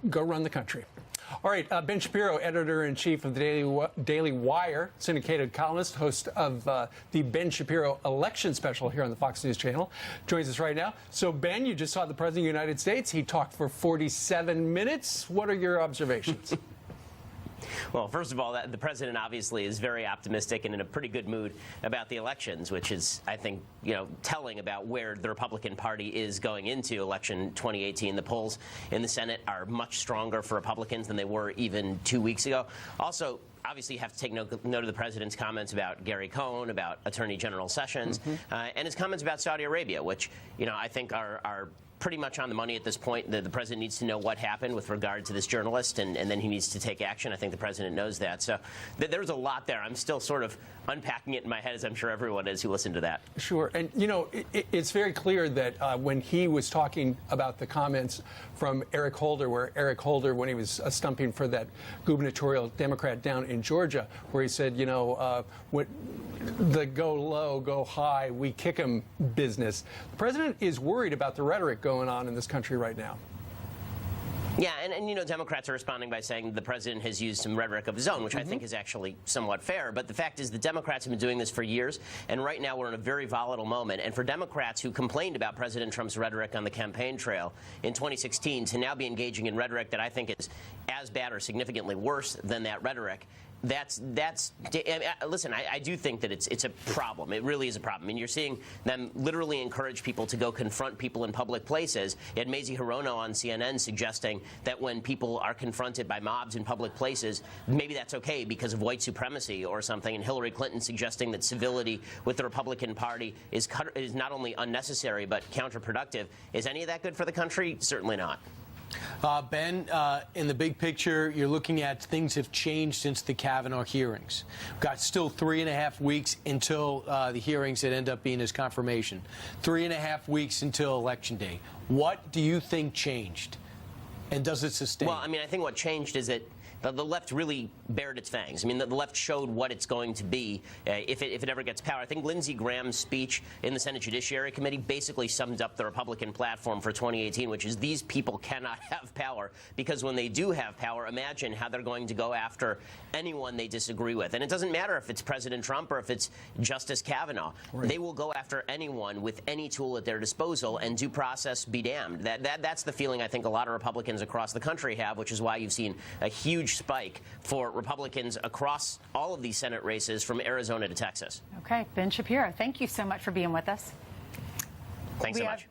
Go run the country. All right, Ben Shapiro, editor-in-chief of the Daily Wire, syndicated columnist, host of the Ben Shapiro election special here on the Fox News channel, joins us right now. So, Ben, you just saw the President of the United States. He talked for 47 minutes. What are your observations? Well, first of all, the president obviously is very optimistic and in a pretty good mood about the elections, which is, I think, telling about where the Republican Party is going into election 2018. The polls in the Senate are much stronger for Republicans than they were even 2 weeks ago. Also, obviously, you have to take note of the president's comments about Gary Cohn, about Attorney General Sessions, and his comments about Saudi Arabia, which, I think are pretty much on the money at this point. The president needs to know what happened with regard to this journalist, and then he needs to take action. I think the president knows that. So there's a lot there. I'm still sort of unpacking it in my head, as I'm sure everyone is who listened to that. Sure. And, it's very clear that when he was talking about the comments from Eric Holder, when he was stumping for that gubernatorial Democrat down in Georgia, where he said, the go low, go high, we kick 'em business. The president is worried about the rhetoric going on in this country right now. Yeah, and Democrats are responding by saying the president has used some rhetoric of his own, which I think is actually somewhat fair. But the fact is the Democrats have been doing this for years, and right now we're in a very volatile moment. And for Democrats who complained about President Trump's rhetoric on the campaign trail in 2016 to now be engaging in rhetoric that I think is as bad or significantly worse than that rhetoric, listen, I do think that it's a problem. It really is a problem. I mean, you're seeing them literally encourage people to go confront people in public places. You had Mazie Hirono on CNN suggesting that when people are confronted by mobs in public places, maybe that's okay because of white supremacy or something. And Hillary Clinton suggesting that civility with the Republican Party is not only unnecessary but counterproductive. Is any of that good for the country? Certainly not. Ben, in the big picture, you're looking at things have changed since the Kavanaugh hearings. We've got still 3.5 weeks until the hearings that end up being his confirmation. 3.5 weeks until Election Day. What do you think changed? And does it sustain? Well, I mean, I think what changed is that the left really bared its fangs. I mean, the left showed what it's going to be if it ever gets power. I think Lindsey Graham's speech in the Senate Judiciary Committee basically summed up the Republican platform for 2018, which is these people cannot have power because when they do have power, imagine how they're going to go after anyone they disagree with. And it doesn't matter if it's President Trump or if it's Justice Kavanaugh. Right. They will go after anyone with any tool at their disposal, and due process be damned. That's the feeling I think a lot of Republicans across the country have, which is why you've seen a huge spike for Republicans across all of these Senate races from Arizona to Texas. Okay, Ben Shapiro, thank you so much for being with us. Thanks so much.